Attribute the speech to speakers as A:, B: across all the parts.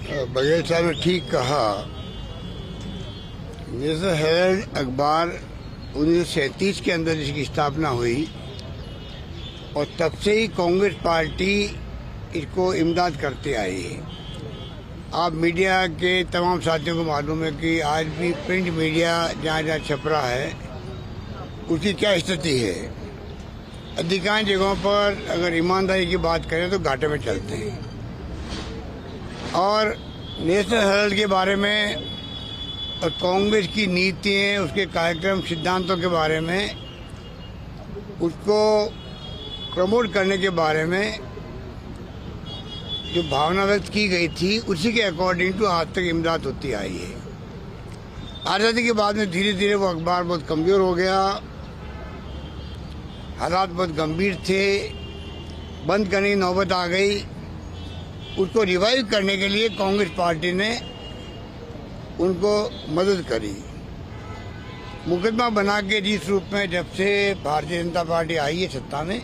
A: बघेल साहब ने ठीक कहा। नेशनल हेराल्ड अखबार 1937 के अंदर इसकी स्थापना हुई और तब से ही कांग्रेस पार्टी इसको इमदाद करते आई है। आप मीडिया के तमाम साथियों को मालूम है कि आज भी प्रिंट मीडिया जहाँ जहाँ छप रहा है उसकी क्या स्थिति है। अधिकांश जगहों पर अगर ईमानदारी की बात करें तो घाटे में चलते हैं। और नेशनल हेराल्ड के बारे में और कांग्रेस की नीतियाँ, उसके कार्यक्रम, सिद्धांतों के बारे में, उसको प्रमोट करने के बारे में जो भावना व्यक्त की गई थी उसी के अकॉर्डिंग टू आज तक इमदाद होती आई है। आज़ादी के बाद में धीरे धीरे वो अखबार बहुत कमज़ोर हो गया, हालात बहुत गंभीर थे, बंद करने की नौबत आ गई। उसको रिवाइव करने के लिए कांग्रेस पार्टी ने उनको मदद करी। मुकदमा बना के जिस रूप में जब से भारतीय जनता पार्टी आई है सत्ता में,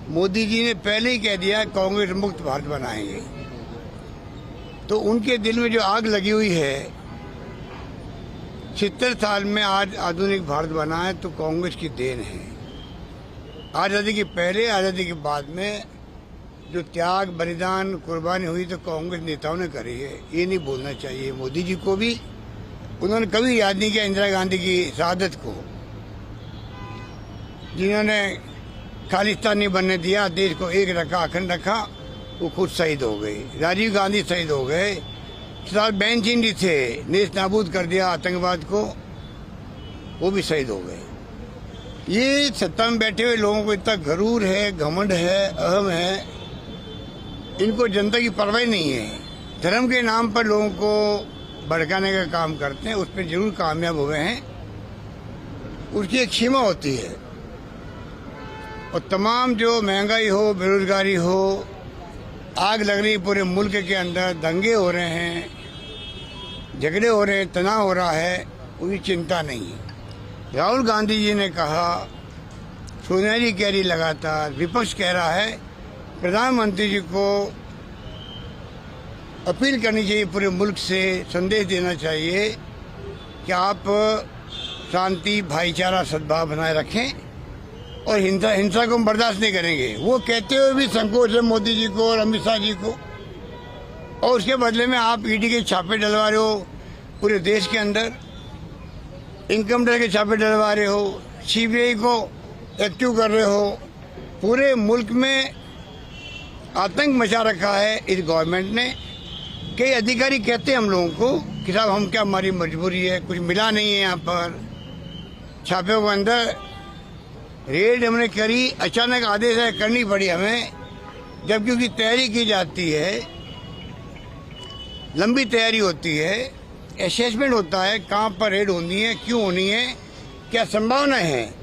A: मोदी जी ने पहले ही कह दिया कांग्रेस मुक्त भारत बनाएंगे। तो उनके दिल में जो आग लगी हुई है, 70 साल में आज आधुनिक भारत बना है तो कांग्रेस की देन है। आज़ादी के पहले, आज़ादी के बाद में जो त्याग, बलिदान, कुर्बानी हुई तो कांग्रेस नेताओं ने करी है। ये नहीं भूलना चाहिए। मोदी जी को भी उन्होंने कभी याद नहीं किया इंदिरा गांधी की शहादत को, जिन्होंने खालिस्तान नहीं बनने दिया, देश को एक रखा, अखंड रखा। वो खुद शहीद हो गए। राजीव गांधी शहीद हो गए। सरदार भगत जी थे, नेश नाबूद कर दिया आतंकवाद को, वो भी शहीद हो गए। ये सत्ता में बैठे हुए लोगों को इतना गरूर है, घमंड है, अहम है, इनको जनता की परवाह नहीं है। धर्म के नाम पर लोगों को भड़काने का काम करते हैं, उस पर जरूर कामयाब हुए हैं। उसकी एक सीमा होती है। और तमाम जो महंगाई हो, बेरोजगारी हो, आग लग रही पूरे मुल्क के अंदर, दंगे हो रहे हैं, झगड़े हो रहे हैं, तनाव हो रहा है, उसकी चिंता नहीं है। राहुल गांधी जी ने कहा, सोनिया कह रही लगातार, विपक्ष कह रहा है, प्रधानमंत्री जी को अपील करनी चाहिए, पूरे मुल्क से संदेश देना चाहिए कि आप शांति, भाईचारा, सद्भाव बनाए रखें और हिंसा को हम बर्दाश्त नहीं करेंगे। वो कहते हुए भी संकोच है मोदी जी को और अमित शाह जी को। और उसके बदले में आप ईडी के छापे डलवा रहे हो पूरे देश के अंदर, इनकम टैक्स के छापे डलवा रहे हो, सीबीआई को एक्टिव कर रहे हो। पूरे मुल्क में आतंक मचा रखा है इस गवर्नमेंट ने। कई अधिकारी कहते हैं हम लोगों को कि साहब हम क्या, हमारी मजबूरी है, कुछ मिला नहीं है। यहाँ पर छापे के अंदर रेड हमने करी, अचानक आदेश है करनी पड़ी हमें, जबकि उसकी तैयारी की जाती है, लंबी तैयारी होती है, असेसमेंट होता है, कहाँ पर रेड होनी है, क्यों होनी है, क्या संभावना है,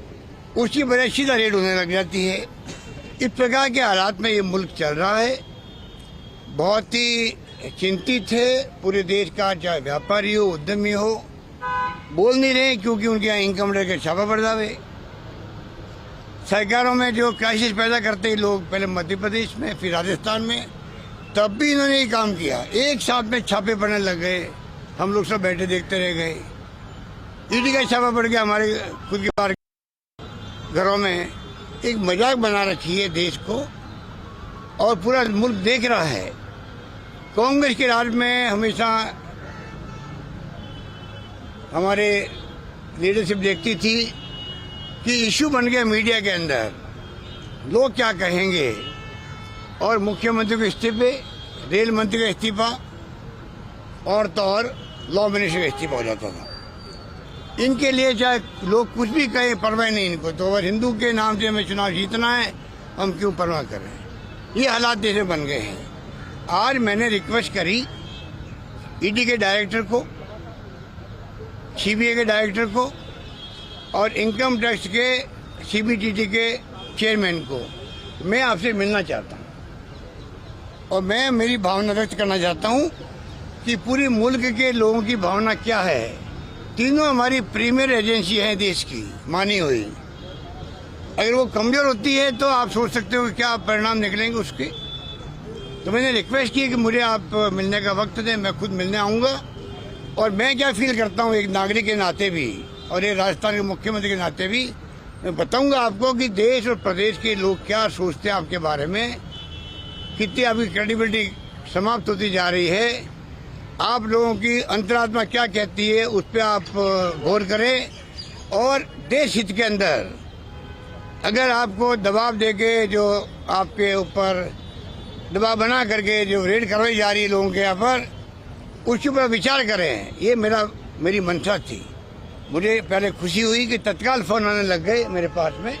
A: उसकी वजह सीधा रेड होने लग जाती है। इस प्रकार के हालात में ये मुल्क चल रहा है। बहुत ही चिंतित है पूरे देश का, चाहे व्यापारी हो, उद्यमी हो, बोल नहीं रहे क्योंकि उनके यहाँ इनकम टैक्स के छापा पड़ जावे। सरकारों में जो क्राइसिस पैदा करते हैं लोग, पहले मध्य प्रदेश में, फिर राजस्थान में, तब भी इन्होंने ये काम किया। एक साथ में छापे पड़ने लग गए, हम लोग सब बैठे देखते रह गए। ईडी का छापा पड़ गया हमारे खुद के बाहर घरों में। एक मजाक बना रखी है देश को और पूरा मुल्क देख रहा है। कांग्रेस के राज में हमेशा हमारे लीडरशिप देखती थी कि इशू बन गया मीडिया के अंदर, लोग क्या कहेंगे, और मुख्यमंत्री के इस्तीफे, रेल मंत्री का इस्तीफा और तो और लॉ मिनिस्टर का इस्तीफा हो जाता था। इनके लिए चाहे लोग कुछ भी कहें, परवाह नहीं इनको। तो अगर हिंदू के नाम से हमें चुनाव जीतना है, हम क्यों परवाह करें। ये हालात देश में बन गए हैं। आज मैंने रिक्वेस्ट करी ईडी के डायरेक्टर को, सीबीआई के डायरेक्टर को और इनकम टैक्स के सीबीटीटी के चेयरमैन को, मैं आपसे मिलना चाहता हूँ और मैं मेरी भावना व्यक्त करना चाहता हूँ कि पूरे मुल्क के लोगों की भावना क्या है। तीनों हमारी प्रीमियर एजेंसी हैं देश की, मानी हुई। अगर वो कमजोर होती है तो आप सोच सकते हो कि क्या परिणाम निकलेंगे उसके। तो मैंने रिक्वेस्ट की कि मुझे आप मिलने का वक्त दें, मैं खुद मिलने आऊँगा। और मैं क्या फील करता हूँ एक नागरिक के नाते भी और एक राजस्थान के मुख्यमंत्री के नाते भी, मैं बताऊँगा आपको कि देश और प्रदेश के लोग क्या सोचते हैं आपके बारे में, कितनी आपकी क्रेडिबिलिटी समाप्त होती जा रही है, आप लोगों की अंतरात्मा क्या कहती है, उस पर आप गौर करें। और देश हित के अंदर अगर आपको दबाव देके जो आपके ऊपर दबाव बना करके जो रेड करवाई जा रही है लोगों के यहाँ पर, उसके ऊपर विचार करें। ये मेरी मंशा थी। मुझे पहले खुशी हुई कि तत्काल फ़ोन आने लग गए मेरे पास में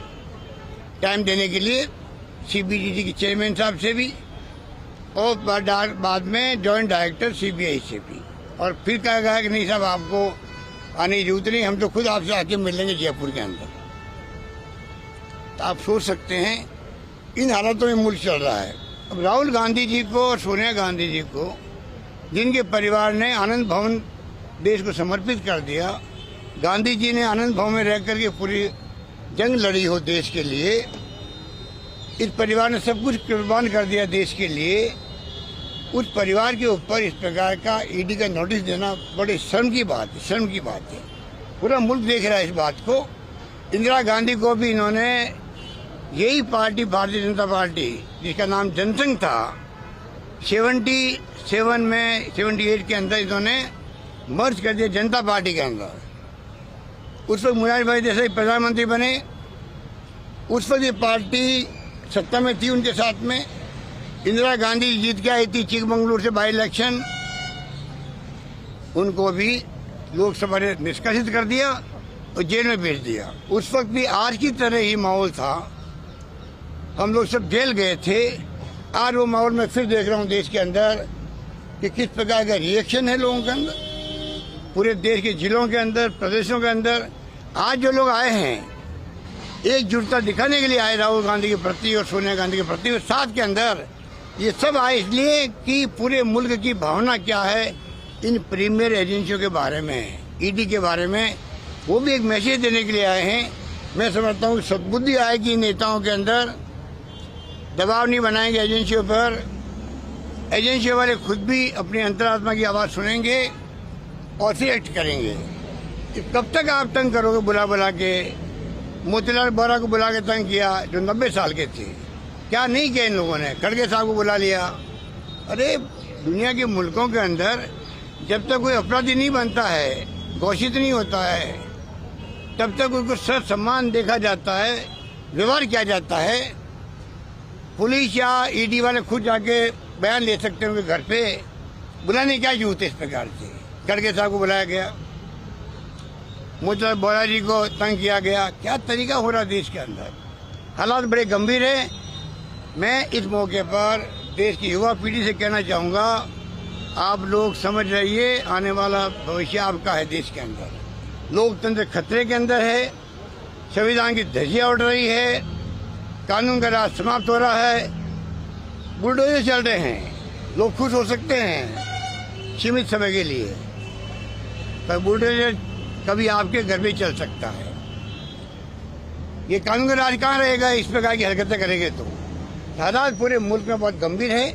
A: टाइम देने के लिए, CBDT के चेयरमैन साहब से भी और बाद में जॉइंट डायरेक्टर CBI से भी। और फिर कहा गया कि नहीं साहब आपको आने की जरूरत नहीं, हम तो खुद आपसे आके मिल लेंगे जयपुर के अंदर। तो आप सोच सकते हैं इन हालातों में मुल्क चल रहा है। अब राहुल गांधी जी को और सोनिया गांधी जी को, जिनके परिवार ने आनंद भवन देश को समर्पित कर दिया, गांधी जी ने आनंद भवन में रह करके पूरी जंग लड़ी हो देश के लिए, इस परिवार ने सब कुछ कुर्बान कर दिया देश के लिए, उस परिवार के ऊपर इस प्रकार का ED का नोटिस देना बड़े शर्म की बात है। पूरा मुल्क देख रहा है इस बात को। इंदिरा गांधी को भी इन्होंने यही पार्टी, भारतीय जनता पार्टी, जिसका नाम जनसंघ था, 78 के अंदर इन्होंने मर्ज कर दिया जनता पार्टी के अंदर। उस वक्त मोरारजी भाई देसाई प्रधानमंत्री बने, उस वक्त ये पार्टी सत्ता में थी उनके साथ में। इंदिरा गांधी जीत के आई थी चिकमंगलुरु से बाई इलेक्शन, उनको भी लोकसभा ने निष्कासित कर दिया और जेल में भेज दिया। उस वक्त भी आज की तरह ही माहौल था, हम लोग सब जेल गए थे। आज वो माहौल में फिर देख रहा हूँ देश के अंदर कि किस प्रकार का रिएक्शन है लोगों के अंदर, पूरे देश के जिलों के अंदर, प्रदेशों के अंदर। आज जो लोग आए हैं एकजुटता दिखाने के लिए आए राहुल गांधी के प्रति और सोनिया गांधी के प्रति, और साथ के अंदर ये सब आए इसलिए कि पूरे मुल्क की भावना क्या है इन प्रीमियर एजेंसियों के बारे में, ED के बारे में, वो भी एक मैसेज देने के लिए आए हैं। मैं समझता हूँ सद्बुद्धि आएगी नेताओं के अंदर, दबाव नहीं बनाएंगे एजेंसियों पर, एजेंसियों वाले खुद भी अपनी अंतरात्मा की आवाज़ सुनेंगे और फिर एक्ट करेंगे। कब तक आप तंग करोगे बुला के? मोतीलाल बोरा को बुला के तंग किया जो 90 साल के थे, क्या नहीं किया इन लोगों ने? खड़गे साहब को बुला लिया। अरे दुनिया के मुल्कों के अंदर जब तक कोई अपराधी नहीं बनता है, घोषित नहीं होता है, तब तक उनको सर सम्मान देखा जाता है, व्यवहार किया जाता है। पुलिस या ED वाले खुद जाके बयान ले सकते हैं उनके घर पे, बुलाने क्या जरूरत है इस प्रकार से? खड़गे साहब को बुलाया गया, मोतीलाल बोरा जी को तंग किया गया। क्या तरीका हो रहा देश के अंदर? हालात बड़े गंभीर हैं। मैं इस मौके पर देश की युवा पीढ़ी से कहना चाहूँगा, आप लोग समझ रहिए आने वाला भविष्य आपका है देश के अंदर। लोकतंत्र खतरे के अंदर है, संविधान की धज्जियाँ उड़ रही है, कानून का राज समाप्त हो रहा है, बुलडोजर चल रहे हैं। लोग खुश हो सकते हैं सीमित समय के लिए, पर बुलडोजर कभी आपके घर में चल सकता है। ये कानून का राज कहाँ रहेगा इस प्रकार की हरकतें करेंगे तो? हालात पूरे मुल्क में बहुत गंभीर है।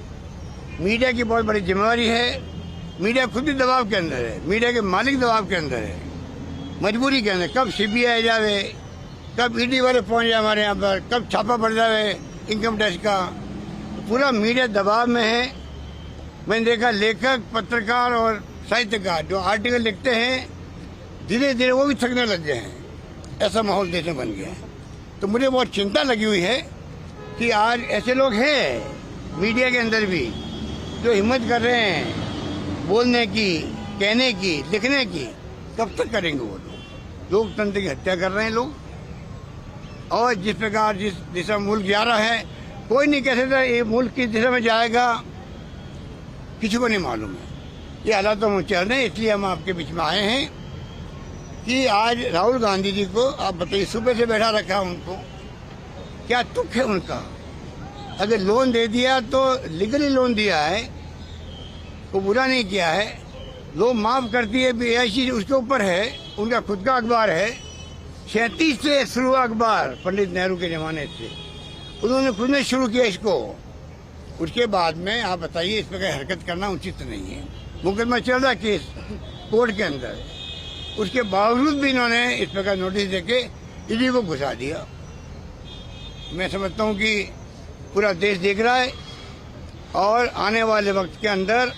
A: मीडिया की बहुत बड़ी जिम्मेवारी है। मीडिया खुद भी दबाव के अंदर है, मीडिया के मालिक दबाव के अंदर है, मजबूरी के अंदर। कब CBI जावे, कब ED वाले पहुँच जाए हमारे यहाँ पर, कब छापा पड़ जावे इनकम टैक्स का, पूरा मीडिया दबाव में है। मैंने देखा लेखक, पत्रकार और साहित्यकार जो आर्टिकल लिखते हैं, धीरे धीरे वो भी थकने लग गए हैं। ऐसा माहौल देश में बन गया है। तो मुझे बहुत चिंता लगी हुई है कि आज ऐसे लोग हैं मीडिया के अंदर भी जो हिम्मत कर रहे हैं बोलने की, कहने की, लिखने की। कब तक करेंगे वो लोग? लोकतंत्र की हत्या कर रहे हैं लोग। और जिस प्रकार जिस दिशा मुल्क जा रहा है, कोई नहीं कह सकता ये मुल्क किस दिशा में जाएगा, किसी को नहीं मालूम है। ये हालातों में चल रहे हैं, इसलिए हम आपके बीच में आए हैं कि आज राहुल गांधी जी को आप बताइए, सुबह से बैठा रखा उनको, क्या तुक है उनका? अगर लोन दे दिया तो लीगली लोन दिया है, वो बुरा नहीं किया है। लोन माफ़ करती है PIC उसके ऊपर है, उनका खुद का अखबार है। 37 से शुरू अखबार, पंडित नेहरू के ज़माने से उन्होंने खुद ने शुरू किया इसको। उसके बाद में आप बताइए, इस प्रकार हरकत करना उचित नहीं है। मुकदमा चल रहा केस कोर्ट के अंदर, उसके बावजूद भी इन्होंने इस प्रकार नोटिस देके ईडी को घुसा दिया। मैं समझता हूँ कि पूरा देश देख रहा है और आने वाले वक्त के अंदर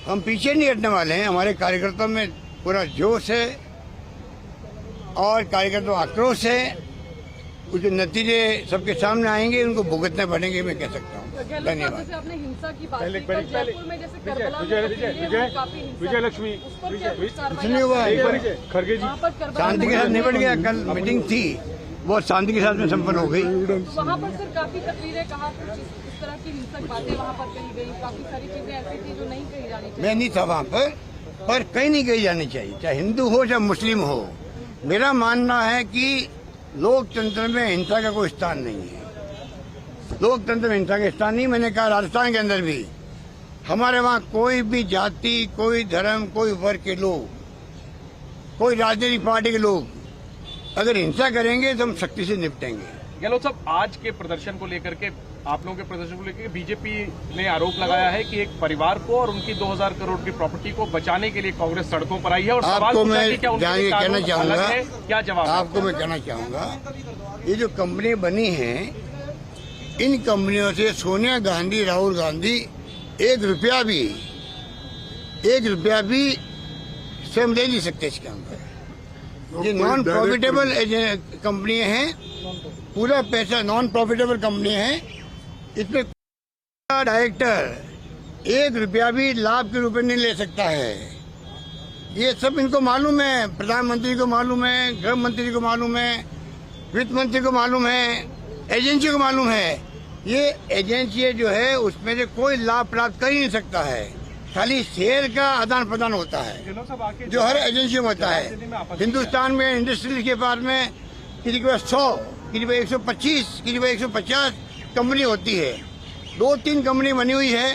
A: हम पीछे नहीं हटने वाले हैं। हमारे कार्यकर्ताओं में पूरा जोश है और कार्यकर्ताओं आक्रोश है। उसके नतीजे सबके सामने आएंगे, उनको भुगतने पड़ेंगे, मैं कह सकता हूँ। धन्यवाद।
B: आपने हिंसा की बात की, तो जयपुर में जैसे करबला में काफी
C: विजयलक्ष्मी
A: कुछ नहीं हुआ,
C: खड़गे जी
A: शांति के साथ निपट गया। कल मीटिंग थी, बहुत शांति के साथ में संपन्न हो गई।
B: वहाँ पर सर काफी तस्वीरें, कहा कुछ इस तरह की हिंसक बातें वहाँ पर कही गई, काफी सारी चीजें ऐसी थी जो नहीं कही जानी चाहिए।
A: मैं नहीं था वहाँ पर कहीं नहीं कही जानी चाहिए, चाहे हिंदू हो चाहे मुस्लिम हो। मेरा मानना है कि लोकतंत्र में हिंसा का कोई स्थान नहीं है। लोकतंत्र में हिंसा का स्थान नहीं। मैंने कहा राजस्थान के अंदर भी हमारे वहाँ कोई भी जाति, कोई धर्म, कोई वर्ग के लोग, कोई राजनीतिक पार्टी के लोग अगर हिंसा करेंगे तो हम सख्ती से निपटेंगे।
C: गहलोत साहब, आज के प्रदर्शन को लेकर के, आप लोगों के प्रदर्शन को लेकर बीजेपी ने आरोप लगाया है कि एक परिवार को और उनकी 2000 करोड़ की प्रॉपर्टी को बचाने के लिए कांग्रेस सड़कों पर आई है। और सवाल
A: आपको
C: पूछा
A: मैं
C: कि क्या उनके
A: कहना
C: कानून
A: चाहूंगा,
C: अलग है? क्या जवाब है?
A: आपको मैं कहना चाहूंगा, ये जो कंपनी बनी है, इन कंपनियों से सोनिया गांधी, राहुल गांधी एक रुपया भी स्वयं ले नहीं सकते इसके अंदर। ये नॉन प्रॉफिटेबल कंपनियां हैं, पूरा पैसा नॉन प्रॉफिटेबल कंपनी है। इसमें डायरेक्टर एक रुपया भी लाभ के रूप में नहीं ले सकता है। ये सब इनको मालूम है, प्रधानमंत्री को मालूम है, गृह मंत्री को मालूम है, वित्त मंत्री को मालूम है, एजेंसी को मालूम है। ये एजेंसी जो है उसमें से कोई लाभ प्राप्त कर ही नहीं सकता है, खाली शेयर का आदान प्रदान होता है जो हर एजेंसी में होता है। हिंदुस्तान में इंडस्ट्रियल के पास में किसी के पास 100, किसी के 125, किसी के 150 कंपनी होती है। 2-3 कंपनी बनी हुई है,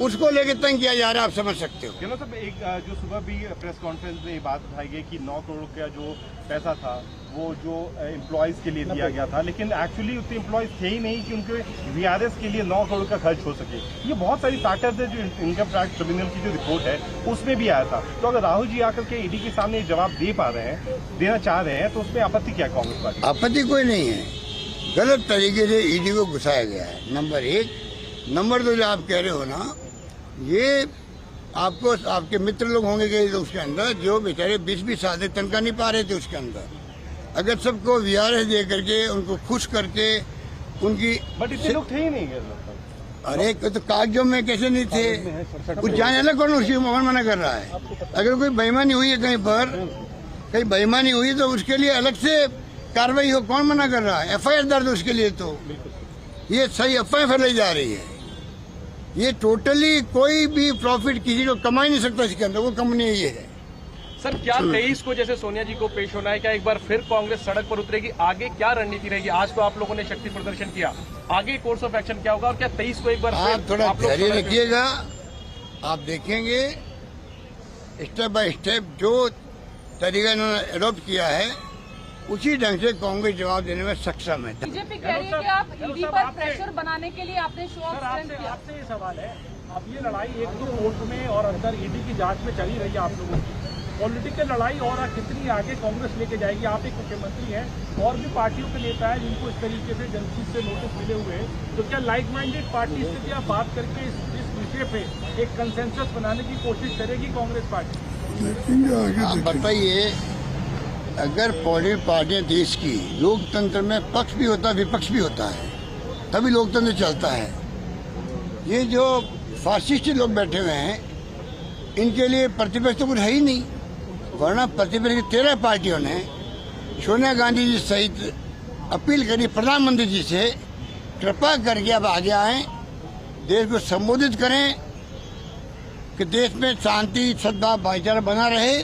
A: उसको लेकर तंग किया जा रहा है, आप समझ सकते हो।
D: गहलोत साहब, एक जो सुबह भी प्रेस कॉन्फ्रेंस में ये बात उठाई गई कि 9 करोड़ का जो पैसा था वो जो एम्प्लॉयज के लिए दिया गया था, लेकिन एक्चुअली उतने एम्प्लॉयज थे ही नहीं कि उनके वीआरएस के लिए 9 करोड़ का खर्च हो सके। ये बहुत सारी फैक्टर्स है जो इनकम टैक्स ट्रिब्यूनल की जो रिपोर्ट है उसमें भी आया था। तो अगर राहुल जी आकर के ईडी के सामने जवाब देना चाह रहे हैं तो उसमें आपत्ति क्या है कांग्रेस पार्टी?
A: आपत्ति कोई नहीं है, गलत तरीके से ईडी को घुसाया गया है, नंबर 1। नंबर 2, जो आप कह रहे हो ना, ये आपको आपके मित्र लोग होंगे कि उसके अंदर जो बेचारे 20-20 साल से तनख्वाह नहीं पा रहे थे उसके अंदर, अगर सबको वीआरएस दे करके उनको खुश करके उनकी,
D: बट इतने लोग थे ही नहीं।
A: अरे तो कागजों में कैसे नहीं थे? कुछ जाने अलग कौन उसकी मना कर रहा है? अगर कोई बेईमानी हुई है कहीं बेईमानी हुई तो उसके लिए अलग से कार्रवाई हो, कौन मना कर रहा है? एफआईआर दर्ज उसके लिए। तो ये सही अफवाह फैलाई जा रही है। ये टोटली कोई भी प्रॉफिट किसी को कमा ही नहीं सकता इसके अंदर, वो कंपनी ये है।
C: सर, क्या 23 को जैसे सोनिया जी को पेश होना है, क्या एक बार फिर कांग्रेस सड़क पर उतरेगी? आगे क्या रणनीति रहेगी? आज तो आप लोगों ने शक्ति प्रदर्शन किया, आगे कोर्स ऑफ एक्शन क्या होगा? और क्या 23 को एक बार
A: आप थोड़ा धैर्य रखिएगा, आप देखेंगे स्टेप बाय स्टेप जो तरीका इन्होंने एडॉप्ट किया है उसी ढंग से कांग्रेस जवाब देने में सक्षम है।
B: बीजेपी कह रही है कि आप ईडी पर प्रेशर बनाने के लिए आपने शो ऑफ स्ट्रेंथ किया।
E: आपसे ये सवाल है, अब ये लड़ाई एक तो कोर्ट में और अंदर ईडी की जांच में चली रही है आप लोगों की, पॉलिटिकल लड़ाई और कितनी आगे कांग्रेस लेके जाएगी? आप एक मुख्यमंत्री हैं, और भी पार्टियों के नेता हैं जिनको इस तरीके से जनहित से नोटिस मिले हुए हैं, तो क्या लाइक माइंडेड पार्टी से भी आप बात करके इस विषय पे एक कंसेंसस बनाने की कोशिश करेगी कांग्रेस पार्टी?
A: आप बताइए, अगर पॉलिटिकल पार्टियां देश की, लोकतंत्र में पक्ष भी होता है विपक्ष भी होता है, तभी लोकतंत्र चलता है। ये जो फासिस्ट लोग बैठे हुए हैं इनके लिए प्रतिपक्ष तो कुछ है ही नहीं, वरना प्रतिपक्ष की 13 पार्टियों ने सोनिया गांधी जी सहित अपील करी प्रधानमंत्री जी से, कृपा करके अब आगे आएं, देश को संबोधित करें कि देश में शांति, सद्भाव, भाईचारा बना रहे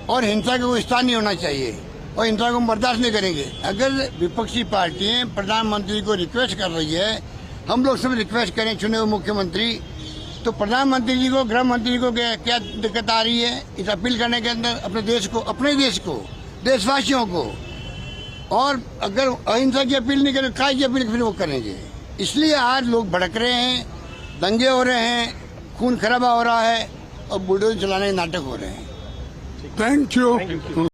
A: और हिंसा का कोई स्थान नहीं होना चाहिए, और हिंसा को हम बर्दाश्त नहीं करेंगे। अगर विपक्षी पार्टियां प्रधानमंत्री को रिक्वेस्ट कर रही है, हम लोग सब रिक्वेस्ट करें चुने हुए मुख्यमंत्री, तो प्रधानमंत्री जी को, गृह मंत्री को क्या दिक्कत आ रही है इस अपील करने के अंदर? अपने देश को, देशवासियों को। और अगर अहिंसा की अपील नहीं करें, काय की अपील फिर वो करेंगे? इसलिए आज लोग भड़क रहे हैं, दंगे हो रहे हैं, खून खराबा हो रहा है और बुलडोजर चलाने के नाटक हो रहे हैं।
F: Thank you.